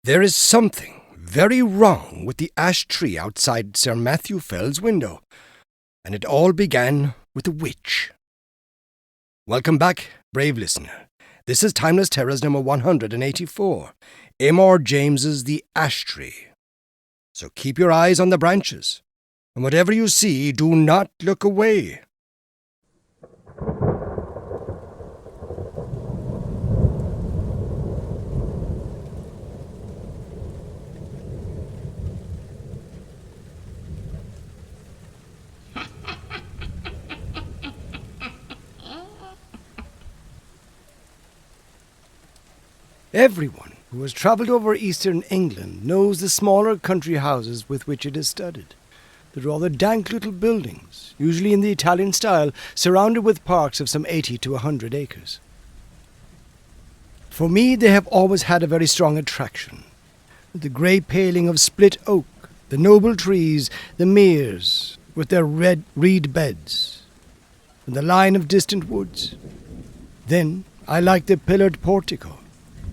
There is something very wrong with the ash tree outside Sir Matthew Fell's window, and it all began with a witch. Welcome back, brave listener. This is Timeless Terrors number 184, Amor James's The Ash Tree. So keep your eyes on the branches, and whatever you see, do not look away. Everyone who has travelled over eastern England knows the smaller country houses with which it is studded. The rather dank little buildings, usually in the Italian style, surrounded with parks of some 80 to 100 acres. For me, they have always had a very strong attraction. The grey paling of split oak, the noble trees, the meres with their red reed beds, and the line of distant woods. Then I like the pillared portico,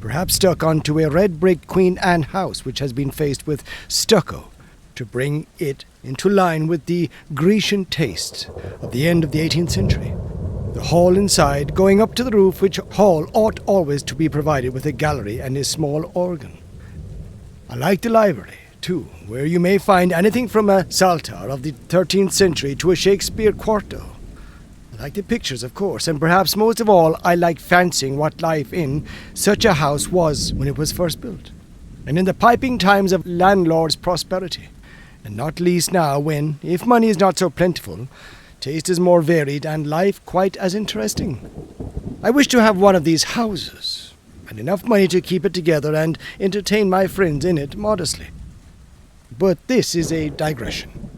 perhaps stuck onto a red brick Queen Anne house which has been faced with stucco to bring it into line with the Grecian taste of the end of the 18th century. The hall inside, going up to the roof, which hall ought always to be provided with a gallery and a small organ. I like the library, too, where you may find anything from a Psalter of the 13th century to a Shakespeare quarto. I like the pictures, of course, and perhaps most of all, I like fancying what life in such a house was when it was first built, and in the piping times of landlord's prosperity, and not least now when, if money is not so plentiful, taste is more varied and life quite as interesting. I wish to have one of these houses, and enough money to keep it together and entertain my friends in it modestly. But this is a digression.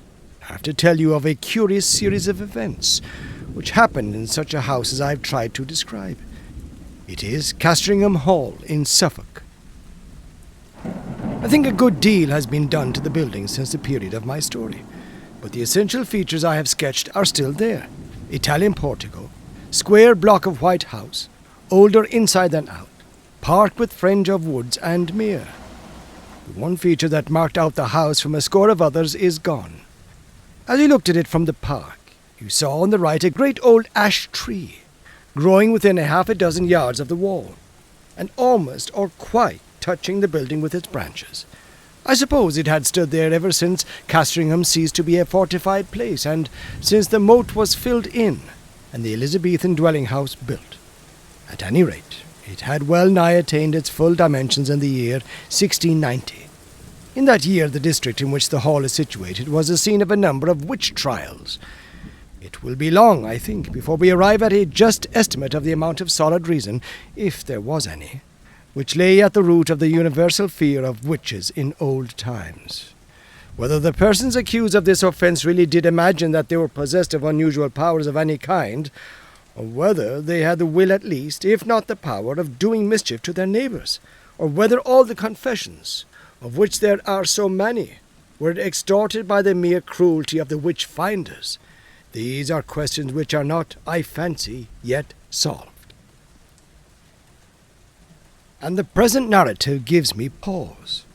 I have to tell you of a curious series of events which happened in such a house as I've tried to describe. It is Castringham Hall in Suffolk. I think a good deal has been done to the building since the period of my story, but the essential features I have sketched are still there. Italian portico, square block of white house, older inside than out, park with fringe of woods and mere. The one feature that marked out the house from a score of others is gone. As you looked at it from the park, you saw on the right a great old ash tree, growing within a half a dozen yards of the wall, and almost or quite touching the building with its branches. I suppose it had stood there ever since Castringham ceased to be a fortified place, and since the moat was filled in, and the Elizabethan dwelling house built. At any rate, it had well nigh attained its full dimensions in the year 1690. In that year, the district in which the hall is situated was the scene of a number of witch trials. It will be long, I think, before we arrive at a just estimate of the amount of solid reason, if there was any, which lay at the root of the universal fear of witches in old times. Whether the persons accused of this offence really did imagine that they were possessed of unusual powers of any kind, or whether they had the will at least, if not the power, of doing mischief to their neighbours, or whether all the confessions, of which there are so many, were extorted by the mere cruelty of the witch-finders. These are questions which are not, I fancy, yet solved. And the present narrative gives me pause.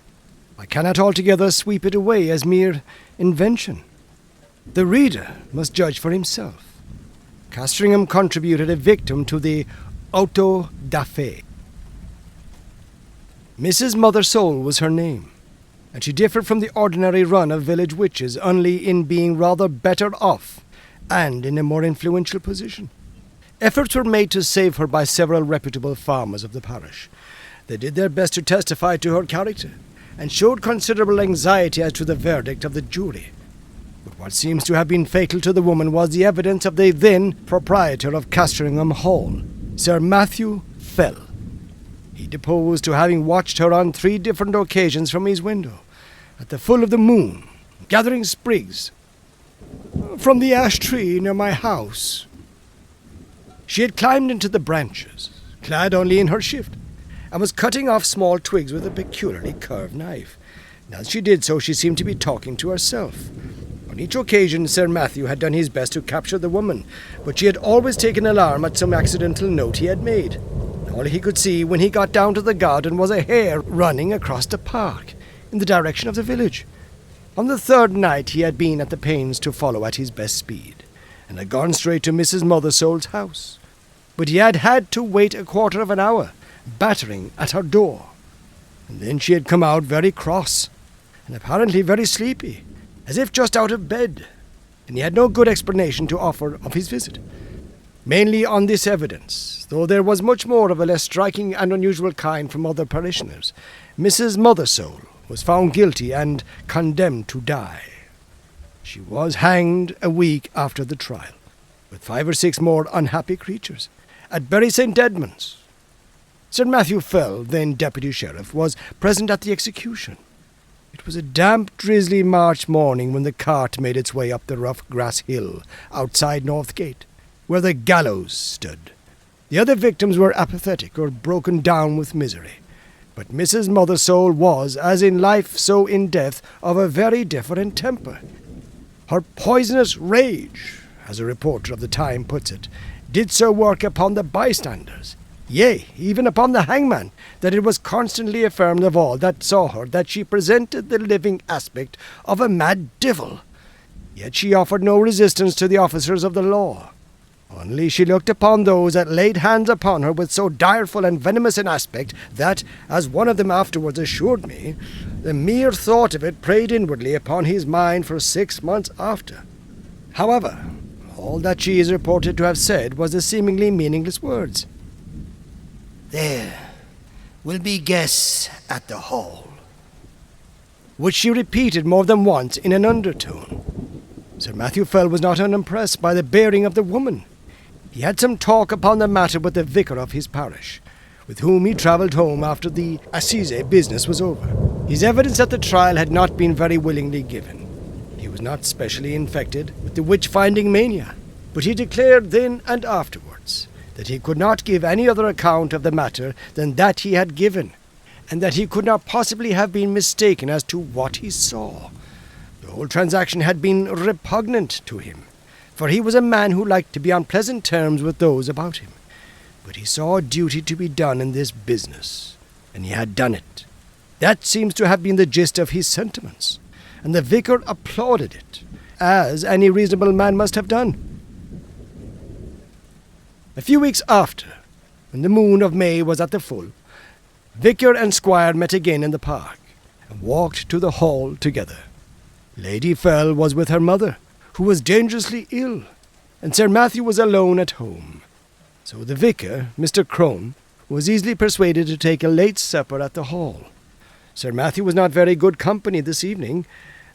I cannot altogether sweep it away as mere invention. The reader must judge for himself. Castringham contributed a victim to the auto da fe. Mrs. Mother Soul was her name, and she differed from the ordinary run of village witches only in being rather better off and in a more influential position. Efforts were made to save her by several reputable farmers of the parish. They did their best to testify to her character, and showed considerable anxiety as to the verdict of the jury. But what seems to have been fatal to the woman was the evidence of the then proprietor of Castringham Hall, Sir Matthew Fell. He deposed to having watched her on 3 different occasions from his window, at the full of the moon, gathering sprigs from the ash tree near my house. She had climbed into the branches, clad only in her shift, and was cutting off small twigs with a peculiarly curved knife. And as she did so, she seemed to be talking to herself. On each occasion, Sir Matthew had done his best to capture the woman, but she had always taken alarm at some accidental note he had made. and all he could see when he got down to the garden was a hare running across the park in the direction of the village. On the third night he had been at the pains to follow at his best speed, and had gone straight to Mrs. Mothersole's house. But he had had to wait a quarter of an hour, battering at her door. And then she had come out very cross, and apparently very sleepy, as if just out of bed, and he had no good explanation to offer of his visit. Mainly on this evidence, though there was much more of a less striking and unusual kind from other parishioners, Mrs. Mothersole was found guilty and condemned to die. She was hanged a week after the trial, with 5 or 6 more unhappy creatures, at Bury St. Edmunds. Sir Matthew Fell, then Deputy Sheriff, was present at the execution. It was a damp, drizzly March morning when the cart made its way up the rough grass hill outside Northgate, where the gallows stood. The other victims were apathetic or broken down with misery, but Mrs. Mothersole was, as in life so in death, of a very different temper. Her poisonous rage, as a reporter of the time puts it, did so work upon the bystanders, yea, even upon the hangman, that it was constantly affirmed of all that saw her that she presented the living aspect of a mad devil. Yet she offered no resistance to the officers of the law. Only she looked upon those that laid hands upon her with so direful and venomous an aspect that, as one of them afterwards assured me, the mere thought of it preyed inwardly upon his mind for 6 months after. However, all that she is reported to have said was the seemingly meaningless words, "There will be guests at the hall," which she repeated more than once in an undertone. Sir Matthew Fell was not unimpressed by the bearing of the woman. He had some talk upon the matter with the vicar of his parish, with whom he travelled home after the assize business was over. His evidence at the trial had not been very willingly given. He was not specially infected with the witch-finding mania, but he declared then and afterwards that he could not give any other account of the matter than that he had given, and that he could not possibly have been mistaken as to what he saw. The whole transaction had been repugnant to him, for he was a man who liked to be on pleasant terms with those about him. But he saw a duty to be done in this business, and he had done it. That seems to have been the gist of his sentiments, and the vicar applauded it, as any reasonable man must have done. A few weeks after, when the moon of May was at the full, vicar and squire met again in the park, and walked to the hall together. Lady Fell was with her mother, who was dangerously ill, and Sir Matthew was alone at home. So the vicar, Mr. Crone, was easily persuaded to take a late supper at the hall. Sir Matthew was not very good company this evening.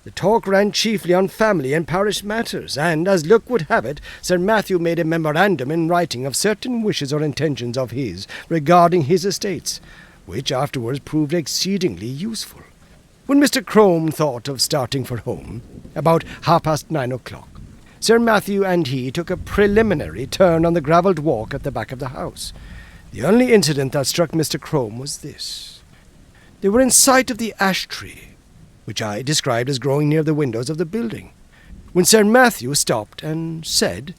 The talk ran chiefly on family and parish matters, and, as luck would have it, Sir Matthew made a memorandum in writing of certain wishes or intentions of his regarding his estates, which afterwards proved exceedingly useful. When Mr. Crone thought of starting for home, about 9:30, Sir Matthew and he took a preliminary turn on the gravelled walk at the back of the house. The only incident that struck Mr. Crone was this. They were in sight of the ash tree, which I described as growing near the windows of the building, when Sir Matthew stopped and said,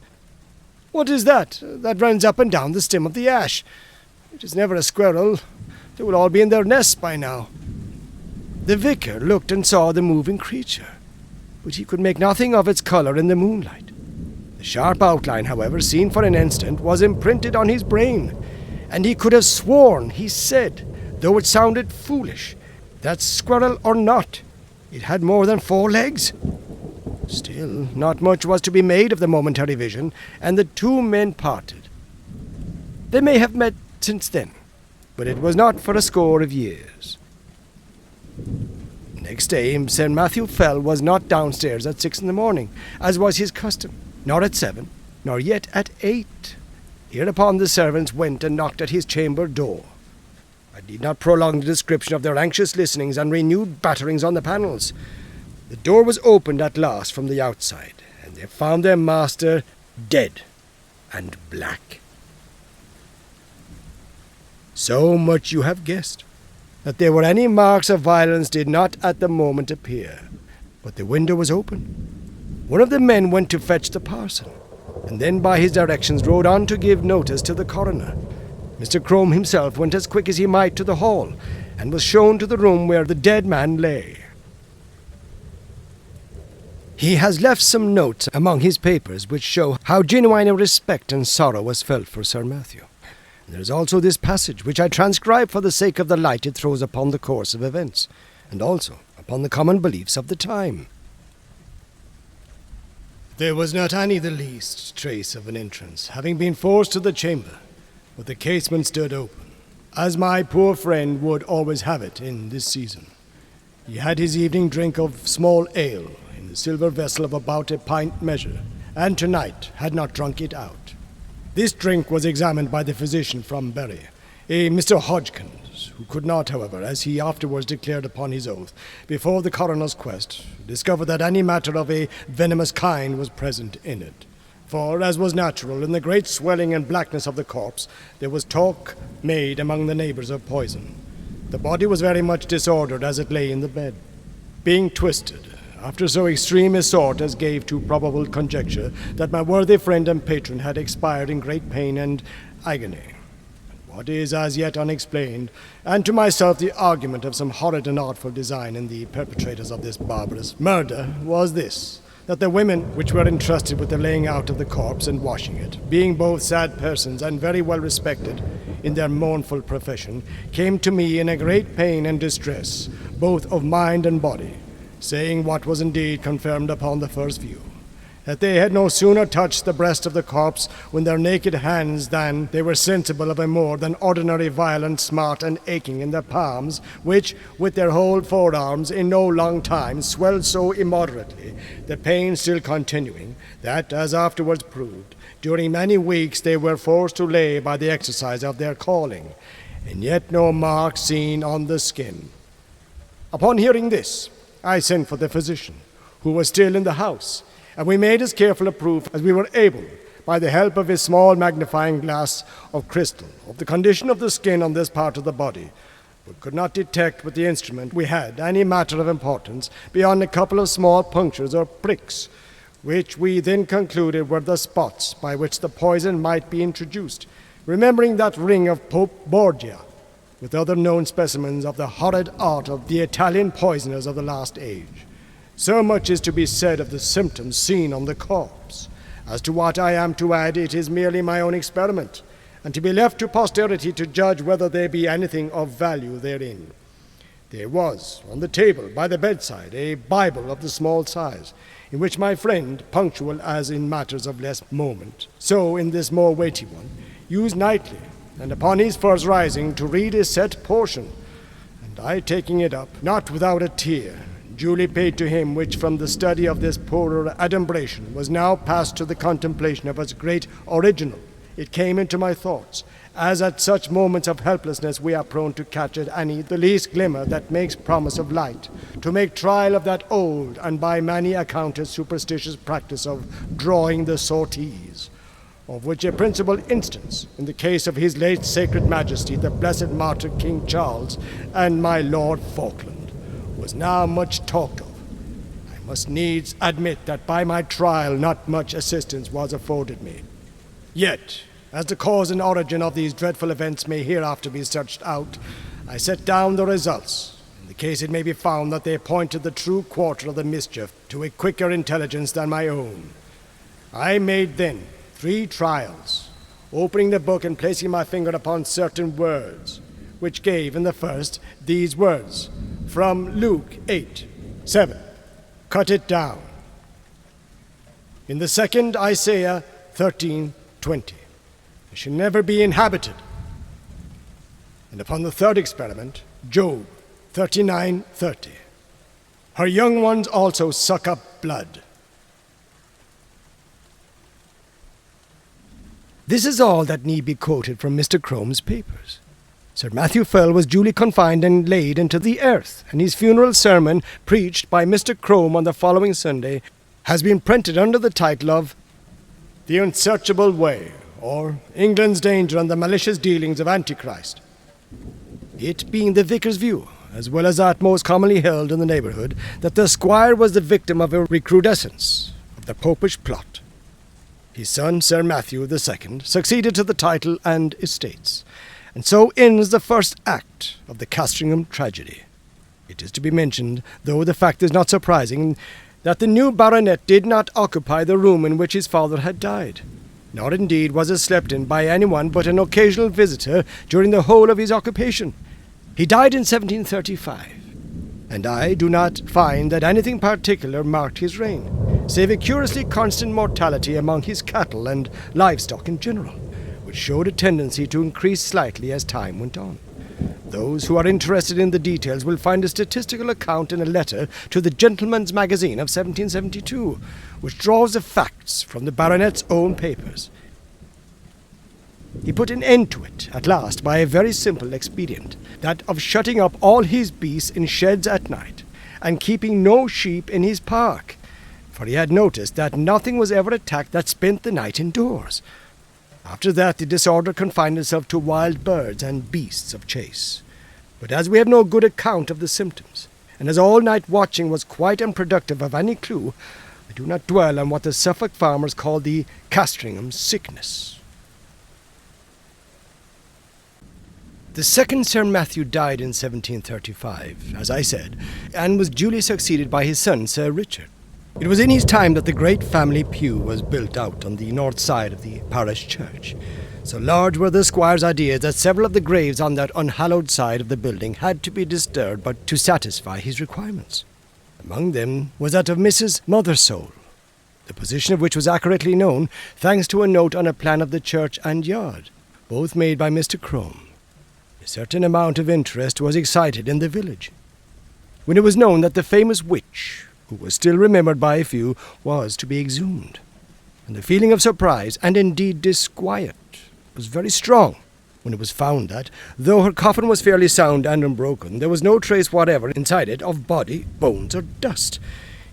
"What is that runs up and down the stem of the ash? It is never a squirrel. They will all be in their nests by now." The vicar looked and saw the moving creature, but he could make nothing of its colour in the moonlight. The sharp outline, however, seen for an instant, was imprinted on his brain, and he could have sworn he said, though it sounded foolish, that squirrel or not, it had more than 4 legs. Still, not much was to be made of the momentary vision, and the 2 men parted. They may have met since then, but it was not for a score of years. Next day, Sir Matthew Fell was not downstairs at 6 in the morning, as was his custom, nor at 7, nor yet at 8. Hereupon the servants went and knocked at his chamber door. I need not prolong the description of their anxious listenings and renewed batterings on the panels. The door was opened at last from the outside, and they found their master dead and black. So much you have guessed. That there were any marks of violence did not at the moment appear, but the window was open. One of the men went to fetch the parson, and then by his directions rode on to give notice to the coroner. Mr. Crome himself went as quick as he might to the hall, and was shown to the room where the dead man lay. He has left some notes among his papers which show how genuine a respect and sorrow was felt for Sir Matthew. There is also this passage, which I transcribe for the sake of the light it throws upon the course of events, and also upon the common beliefs of the time. There was not any the least trace of an entrance, having been forced to the chamber, but the casement stood open, as my poor friend would always have it in this season. He had his evening drink of small ale, in a silver vessel of about a pint measure, and tonight had not drunk it out. This drink was examined by the physician from Bury, a Mr. Hodgkins, who could not, however, as he afterwards declared upon his oath, before the coroner's quest, discover that any matter of a venomous kind was present in it. For, as was natural, in the great swelling and blackness of the corpse, there was talk made among the neighbours of poison. The body was very much disordered as it lay in the bed, being twisted, after so extreme a sort as gave to probable conjecture that my worthy friend and patron had expired in great pain and agony. What is as yet unexplained, and to myself the argument of some horrid and artful design in the perpetrators of this barbarous murder, was this, that the women which were entrusted with the laying out of the corpse and washing it, being both sad persons and very well respected in their mournful profession, came to me in a great pain and distress, both of mind and body, saying what was indeed confirmed upon the first view, that they had no sooner touched the breast of the corpse with their naked hands than they were sensible of a more than ordinary violent smart and aching in their palms, which, with their whole forearms, in no long time swelled so immoderately, the pain still continuing, that, as afterwards proved, during many weeks they were forced to lay by the exercise of their calling, and yet no mark seen on the skin. Upon hearing this, I sent for the physician, who was still in the house, and we made as careful a proof as we were able, by the help of his small magnifying glass of crystal, of the condition of the skin on this part of the body, but could not detect with the instrument we had any matter of importance beyond a couple of small punctures or pricks, which we then concluded were the spots by which the poison might be introduced, remembering that ring of Pope Borgia, with other known specimens of the horrid art of the Italian poisoners of the last age. So much is to be said of the symptoms seen on the corpse. As to what I am to add, it is merely my own experiment, and to be left to posterity to judge whether there be anything of value therein. There was, on the table by the bedside, a Bible of the small size, in which my friend, punctual as in matters of less moment, so in this more weighty one, used nightly, and upon his first rising, to read a set portion, and I taking it up, not without a tear, duly paid to him, which from the study of this poorer adumbration was now passed to the contemplation of its great original, it came into my thoughts, as at such moments of helplessness we are prone to catch at any the least glimmer that makes promise of light, to make trial of that old and by many accounted superstitious practice of drawing the sorties, of which a principal instance, in the case of his late sacred majesty, the blessed martyr King Charles, and my Lord Falkland, was now much talked of. I must needs admit that by my trial not much assistance was afforded me. Yet, as the cause and origin of these dreadful events may hereafter be searched out, I set down the results. In the case it may be found that they point to the true quarter of the mischief, to a quicker intelligence than my own. I made then 3 trials, opening the book and placing my finger upon certain words, which gave in the first these words, from Luke 8:7, cut it down. In the second, Isaiah 13:20, it shall never be inhabited. And upon the third experiment, Job 39:30, her young ones also suck up blood. This is all that need be quoted from Mr. Crome's papers. Sir Matthew Fell was duly confined and laid into the earth, and his funeral sermon, preached by Mr. Crome on the following Sunday, has been printed under the title of The Unsearchable Way, or England's Danger and the Malicious Dealings of Antichrist. It being the vicar's view, as well as that most commonly held in the neighbourhood, that the squire was the victim of a recrudescence of the popish plot. His son, Sir Matthew II, succeeded to the title and estates, and so ends the first act of the Castringham tragedy. It is to be mentioned, though the fact is not surprising, that the new baronet did not occupy the room in which his father had died, nor indeed was it slept in by anyone but an occasional visitor during the whole of his occupation. He died in 1735, and I do not find that anything particular marked his reign, save a curiously constant mortality among his cattle and livestock in general, which showed a tendency to increase slightly as time went on. Those who are interested in the details will find a statistical account in a letter to the Gentleman's Magazine of 1772, which draws the facts from the baronet's own papers. He put an end to it, at last, by a very simple expedient, that of shutting up all his beasts in sheds at night, and keeping no sheep in his park, for he had noticed that nothing was ever attacked that spent the night indoors. After that the disorder confined itself to wild birds and beasts of chase. But as we have no good account of the symptoms, and as all-night watching was quite unproductive of any clue, I do not dwell on what the Suffolk farmers called the Castringham sickness. The second Sir Matthew died in 1735, as I said, and was duly succeeded by his son, Sir Richard. It was in his time that the great family pew was built out on the north side of the parish church. So large were the squire's ideas that several of the graves on that unhallowed side of the building had to be disturbed but to satisfy his requirements. Among them was that of Mrs. Mothersole, the position of which was accurately known thanks to a note on a plan of the church and yard, both made by Mr. Crome. A certain amount of interest was excited in the village when it was known that the famous witch, who was still remembered by a few, was to be exhumed, and the feeling of surprise, and indeed disquiet, was very strong when it was found that, though her coffin was fairly sound and unbroken, there was no trace whatever inside it of body, bones, or dust.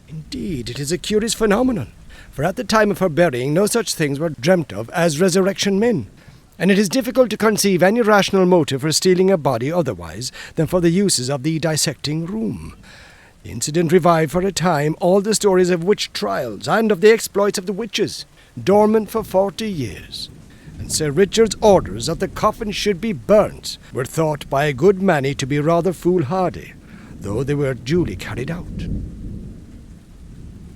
Indeed, it is a curious phenomenon, for at the time of her burying no such things were dreamt of as resurrection men, and it is difficult to conceive any rational motive for stealing a body otherwise than for the uses of the dissecting room. The incident revived for a time all the stories of witch trials and of the exploits of the witches, dormant for 40 years, and Sir Richard's orders that the coffin should be burnt were thought by a good many to be rather foolhardy, though they were duly carried out.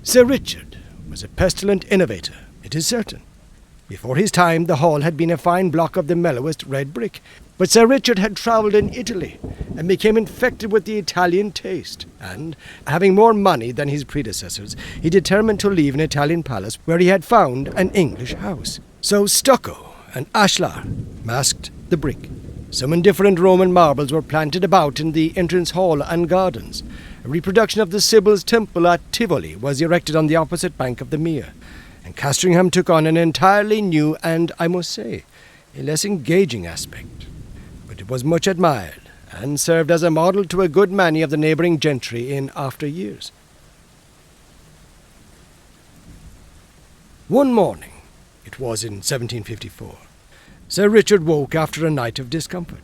Sir Richard was a pestilent innovator, it is certain. Before his time the hall had been a fine block of the mellowest red brick, but Sir Richard had travelled in Italy and became infected with the Italian taste, and, having more money than his predecessors, he determined to leave an Italian palace where he had found an English house. So stucco and ashlar masked the brick. Some indifferent Roman marbles were planted about in the entrance hall and gardens. A reproduction of the Sibyl's temple at Tivoli was erected on the opposite bank of the Mere, and Castringham took on an entirely new and, I must say, a less engaging aspect. But it was much admired, and served as a model to a good many of the neighbouring gentry in after years. One morning, it was in 1754, Sir Richard woke after a night of discomfort.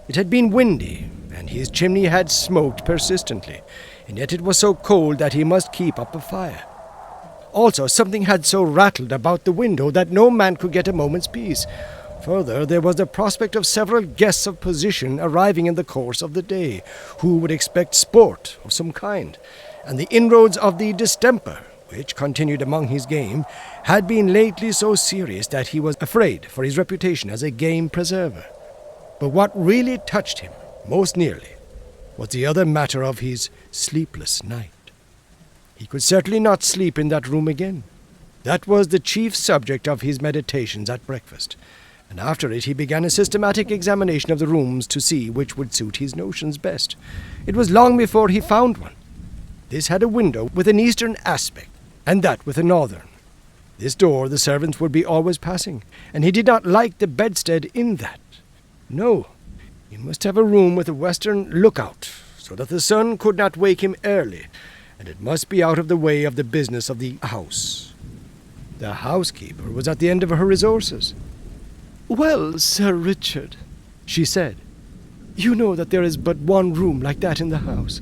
It had been windy, and his chimney had smoked persistently, and yet it was so cold that he must keep up a fire. Also, something had so rattled about the window that no man could get a moment's peace. Further, there was the prospect of several guests of position arriving in the course of the day, who would expect sport of some kind, and the inroads of the distemper, which continued among his game, had been lately so serious that he was afraid for his reputation as a game preserver. But what really touched him most nearly was the other matter of his sleepless night. He could certainly not sleep in that room again. That was the chief subject of his meditations at breakfast, and after it he began a systematic examination of the rooms to see which would suit his notions best. It was long before he found one. This had a window with an eastern aspect, and that with a northern. This door the servants would be always passing, and he did not like the bedstead in that. No, he must have a room with a western lookout, so that the sun could not wake him early, and it must be out of the way of the business of the house. The housekeeper was at the end of her resources. "Well, Sir Richard," she said, "you know that there is but one room like that in the house."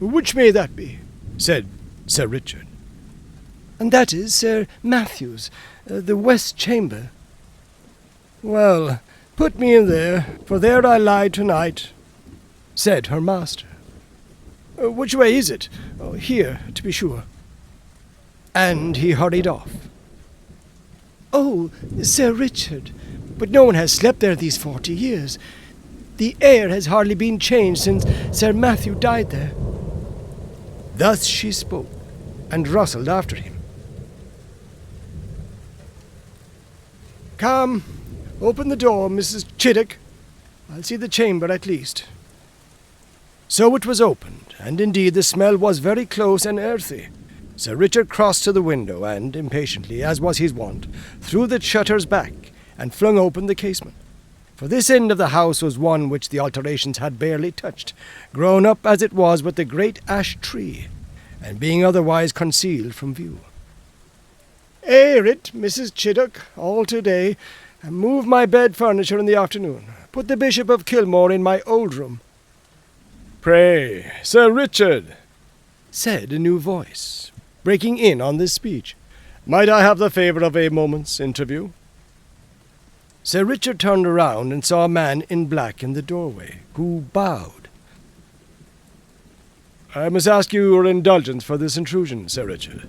"Which may that be?" said Sir Richard. "And that is Sir Matthew's, the west chamber." "Well, put me in there, for there I lie tonight," said her master. "Which way is it?" "Here, to be sure." And he hurried off. "Oh, Sir Richard, but no one has slept there these 40 years. The air has hardly been changed since Sir Matthew died there." Thus she spoke, and rustled after him. "Come, open the door, Mrs. Chiddock. I'll see the chamber at least." So it was opened, and indeed the smell was very close and earthy. Sir Richard crossed to the window, and, impatiently, as was his wont, threw the shutters back, and flung open the casement. For this end of the house was one which the alterations had barely touched, grown up as it was with the great ash tree, and being otherwise concealed from view. "Air it, Mrs. Chiddock, all to-day, and move my bed furniture in the afternoon. Put the Bishop of Kilmore in my old room." "Pray, Sir Richard," said a new voice, breaking in on this speech, "might I have the favour of a moment's interview?" Sir Richard turned around and saw a man in black in the doorway, who bowed. "I must ask your indulgence for this intrusion, Sir Richard.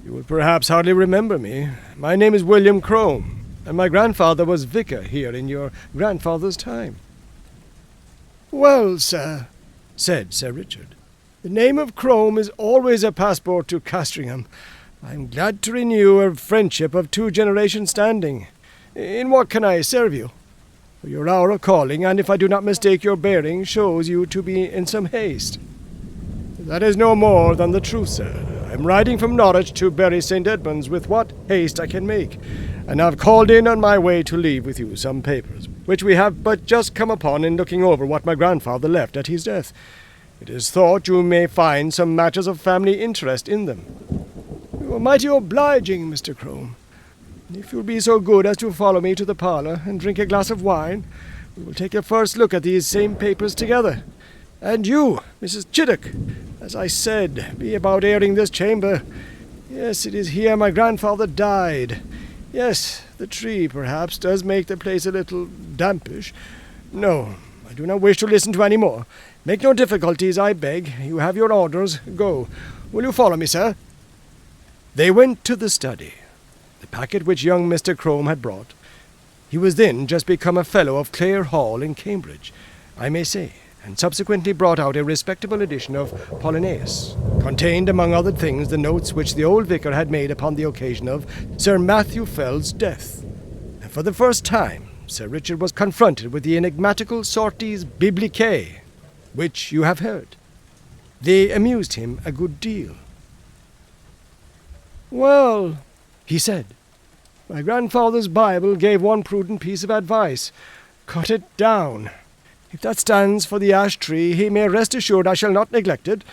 You will perhaps hardly remember me. My name is William Crome, and my grandfather was vicar here in your grandfather's time." "Well, sir," said Sir Richard, "the name of Crome is always a passport to Castringham. I am glad to renew a friendship of 2 generations standing. In what can I serve you? For your hour of calling, and if I do not mistake your bearing, shows you to be in some haste." "That is no more than the truth, sir. I am riding from Norwich to Bury St. Edmunds with what haste I can make, and have called in on my way to leave with you some papers, which we have but just come upon in looking over what my grandfather left at his death. It is thought you may find some matters of family interest in them." "You are mighty obliging, Mr. Crome. If you'll be so good as to follow me to the parlour and drink a glass of wine, we will take a first look at these same papers together. And you, Mrs. Chiddock, as I said, be about airing this chamber. Yes, it is here my grandfather died. Yes, the tree, perhaps, does make the place a little dampish. No, I do not wish to listen to any more. Make no difficulties, I beg. You have your orders. Go. Will you follow me, sir?" They went to the study. The packet which young Mr. Crome had brought. He was then just become a fellow of Clare Hall in Cambridge, I may say, and subsequently brought out a respectable edition of Polonius, contained among other things the notes which the old vicar had made upon the occasion of Sir Matthew Fell's death. And for the first time Sir Richard was confronted with the enigmatical sortes biblicae, which you have heard. They amused him a good deal. "Well," he said, "my grandfather's Bible gave one prudent piece of advice. Cut it down. If that stands for the ash tree, he may rest assured I shall not neglect it.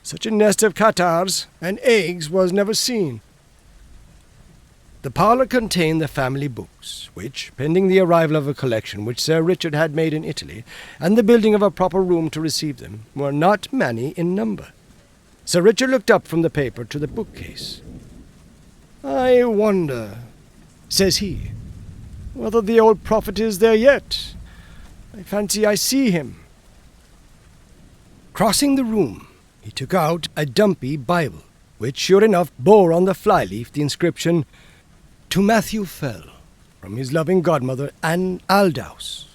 Such a nest of catarrhs and eggs was never seen." The parlour contained the family books, which, pending the arrival of a collection which Sir Richard had made in Italy, and the building of a proper room to receive them, were not many in number. Sir Richard looked up from the paper to the bookcase. "I wonder," says he, "whether the old prophet is there yet. I fancy I see him." Crossing the room, he took out a dumpy Bible, which sure enough bore on the flyleaf the inscription, "To Matthew Fell, from his loving godmother, Anne Aldous,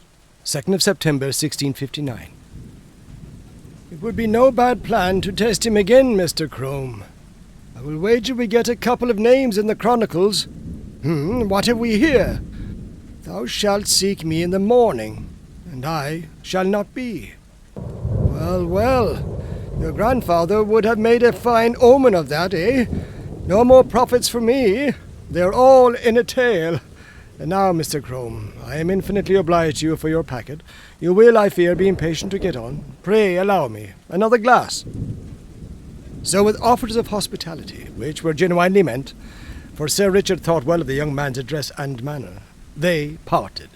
2nd of September, 1659. "It would be no bad plan to test him again, Mr. Crome. I will wager we get a couple of names in the Chronicles. What have we here? 'Thou shalt seek me in the morning, and I shall not be.' Well, well, your grandfather would have made a fine omen of that, eh? No more prophets for me. They're all in a tale. And now, Mr. Crome, I am infinitely obliged to you for your packet. You will, I fear, be impatient to get on. Pray allow me another glass." So with offers of hospitality, which were genuinely meant, for Sir Richard thought well of the young man's address and manner, they parted.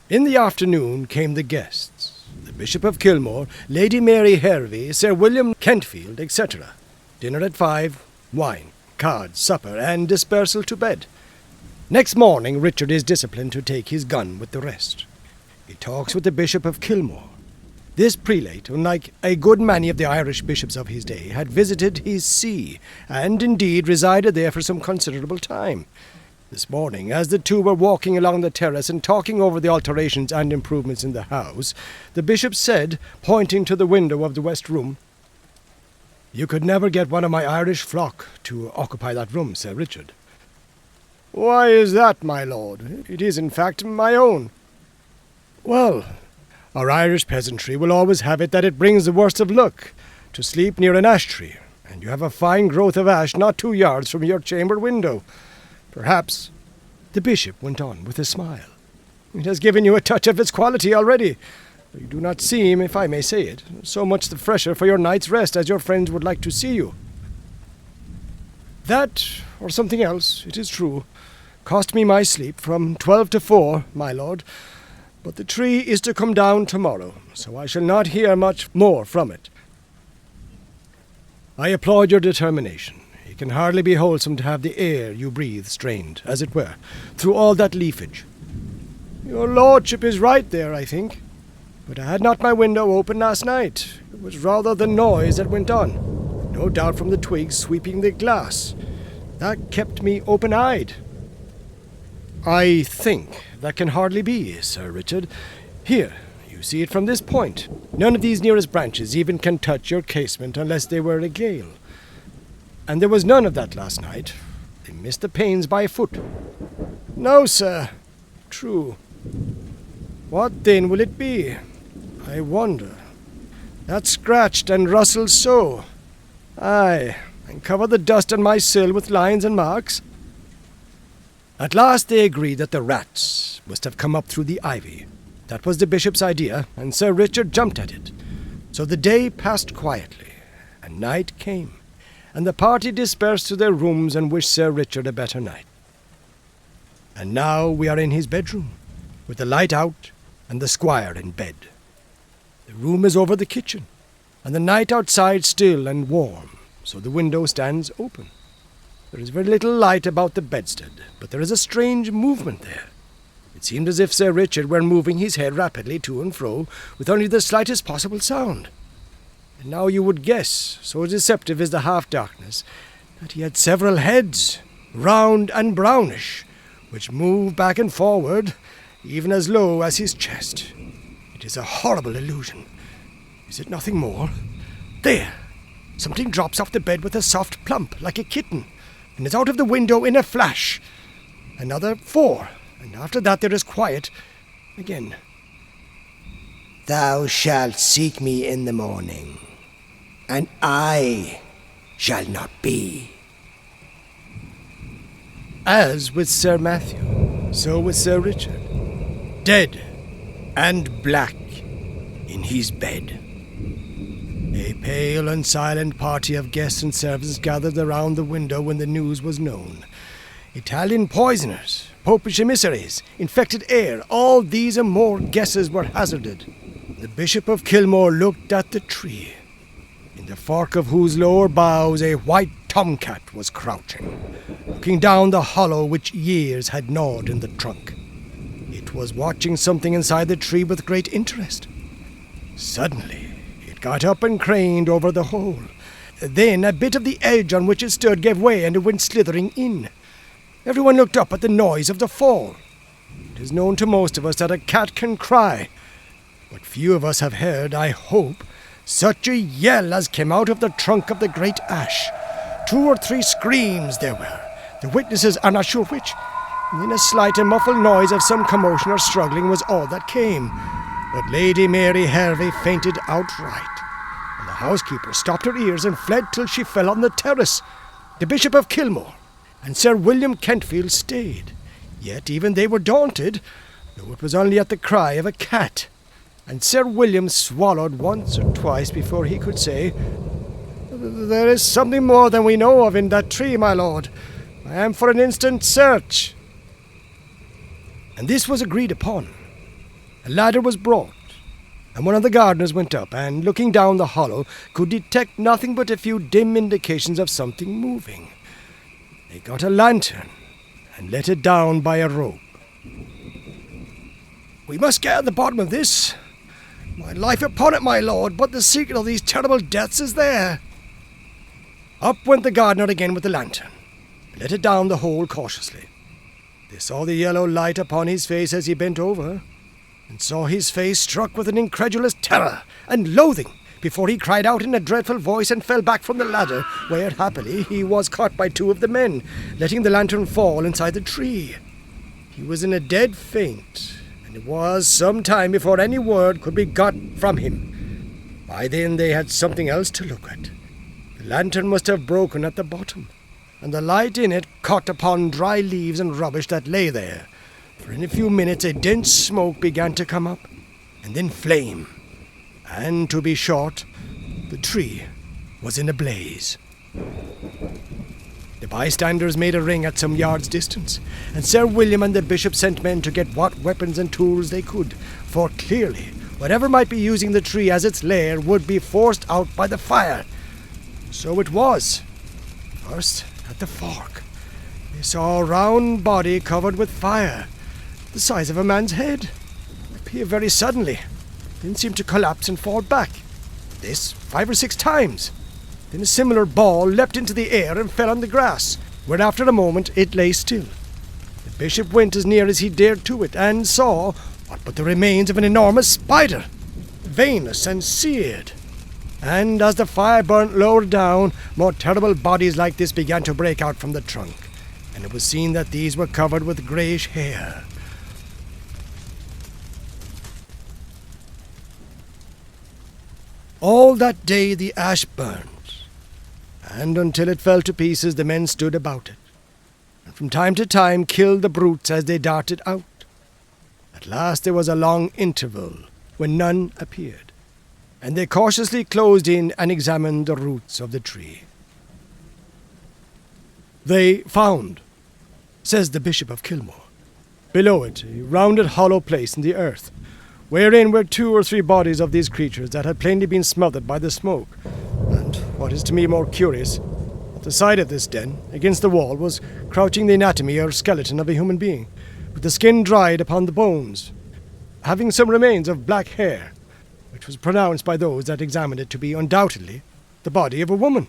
In the afternoon came the guests. The Bishop of Kilmore, Lady Mary Hervey, Sir William Kentfield, etc. Dinner at 5, wine, cards, supper, and dispersal to bed. Next morning Richard is disciplined to take his gun with the rest. He talks with the Bishop of Kilmore. This prelate, unlike a good many of the Irish bishops of his day, had visited his see, and indeed resided there for some considerable time. This morning, as the two were walking along the terrace and talking over the alterations and improvements in the house, the bishop said, pointing to the window of the west room, "You could never get one of my Irish flock to occupy that room, Sir Richard." "Why is that, my lord? It is, in fact, my own." "Well, our Irish peasantry will always have it that it brings the worst of luck to sleep near an ash tree, and you have a fine growth of ash not 2 yards from your chamber window. Perhaps," the bishop went on with a smile, "it has given you a touch of its quality already. You do not seem, if I may say it, so much the fresher for your night's rest as your friends would like to see you." "That, or something else, it is true, cost me my sleep from 12 to 4, my lord. But the tree is to come down tomorrow, so I shall not hear much more from it." "I applaud your determination. It can hardly be wholesome to have the air you breathe strained, as it were, through all that leafage." "Your lordship is right there, I think. But I had not my window open last night. It was rather the noise that went on, no doubt from the twigs sweeping the glass. That kept me open-eyed." "I think that can hardly be, Sir Richard. Here, you see it from this point. None of these nearest branches even can touch your casement unless they were a gale. And there was none of that last night. They missed the panes by a foot." "No, sir. True. What then will it be? I wonder. That scratched and rustled so. Aye, and covered the dust on my sill with lines and marks." At last they agreed that the rats must have come up through the ivy. That was the bishop's idea, and Sir Richard jumped at it. So the day passed quietly, and night came, and the party dispersed to their rooms and wished Sir Richard a better night. And now we are in his bedroom, with the light out and the squire in bed. The room is over the kitchen, and the night outside still and warm, so the window stands open. There is very little light about the bedstead, but there is a strange movement there. It seemed as if Sir Richard were moving his head rapidly to and fro, with only the slightest possible sound. And now you would guess, so deceptive is the half-darkness, that he had several heads, round and brownish, which move back and forward, even as low as his chest. It is a horrible illusion. Is it nothing more? There! Something drops off the bed with a soft plump, like a kitten, and is out of the window in a flash. Another 4, and after that there is quiet again. "Thou shalt seek me in the morning, and I shall not be." As with Sir Matthew, so with Sir Richard, dead and black in his bed. A pale and silent party of guests and servants gathered around the window when the news was known. Italian poisoners, popish emissaries, infected air, all these and more guesses were hazarded. The Bishop of Kilmore looked at the tree, in the fork of whose lower boughs a white tomcat was crouching, looking down the hollow which years had gnawed in the trunk. It was watching something inside the tree with great interest. Suddenly, it got up and craned over the hole. Then a bit of the edge on which it stood gave way and it went slithering in. Everyone looked up at the noise of the fall. It is known to most of us that a cat can cry, but few of us have heard, I hope, such a yell as came out of the trunk of the great ash. 2 or 3 screams there were. The witnesses are not sure which. And then a slight and muffled noise of some commotion or struggling was all that came. But Lady Mary Hervey fainted outright, and the housekeeper stopped her ears and fled till she fell on the terrace. The Bishop of Kilmore and Sir William Kentfield stayed, yet even they were daunted, though it was only at the cry of a cat, and Sir William swallowed once or twice before he could say, "There is something more than we know of in that tree, my lord. I am for an instant search." And this was agreed upon. A ladder was brought, and one of the gardeners went up and, looking down the hollow, could detect nothing but a few dim indications of something moving. They got a lantern and let it down by a rope. "We must get at the bottom of this. My life upon it, my lord, but the secret of these terrible deaths is there." Up went the gardener again with the lantern, and let it down the hole cautiously. They saw the yellow light upon his face as he bent over, and saw his face struck with an incredulous terror and loathing before he cried out in a dreadful voice and fell back from the ladder, where, happily, he was caught by two of the men, letting the lantern fall inside the tree. He was in a dead faint, and it was some time before any word could be got from him. By then they had something else to look at. The lantern must have broken at the bottom, and the light in it caught upon dry leaves and rubbish that lay there, for in a few minutes a dense smoke began to come up, and then flame, and, to be short, the tree was in a blaze. The bystanders made a ring at some yards' distance, and Sir William and the bishop sent men to get what weapons and tools they could, for clearly whatever might be using the tree as its lair would be forced out by the fire. So it was. First, at the fork, they saw a round body covered with fire, the size of a man's head, appear very suddenly, then seem to collapse and fall back. This 5 or 6 times. Then a similar ball leapt into the air and fell on the grass, where after a moment it lay still. The bishop went as near as he dared to it, and saw what but the remains of an enormous spider, veinous and seared. And as the fire burnt lower down, more terrible bodies like this began to break out from the trunk, and it was seen that these were covered with greyish hair. All that day the ash burned, and until it fell to pieces the men stood about it, and from time to time killed the brutes as they darted out. At last there was a long interval, when none appeared, and they cautiously closed in and examined the roots of the tree. "They found," says the Bishop of Kilmore, "below it a rounded hollow place in the earth, wherein were 2 or 3 bodies of these creatures that had plainly been smothered by the smoke. And, what is to me more curious, at the side of this den, against the wall, was crouching the anatomy or skeleton of a human being, with the skin dried upon the bones, having some remains of black hair, which was pronounced by those that examined it to be undoubtedly the body of a woman,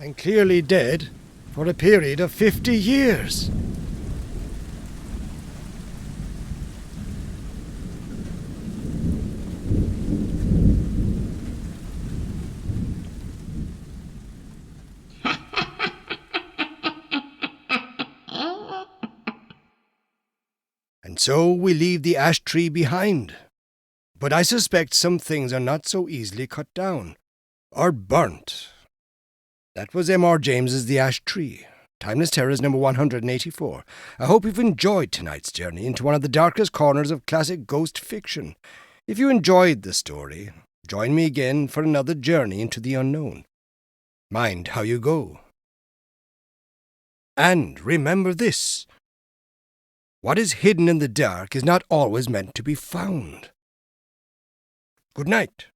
and clearly dead for a period of 50 years. And so we leave the ash tree behind. But I suspect some things are not so easily cut down, or burnt. That was M.R. James's The Ash Tree, Timeless Terrors number 184. I hope you've enjoyed tonight's journey into one of the darkest corners of classic ghost fiction. If you enjoyed the story, join me again for another journey into the unknown. Mind how you go. And remember this: what is hidden in the dark is not always meant to be found. Good night.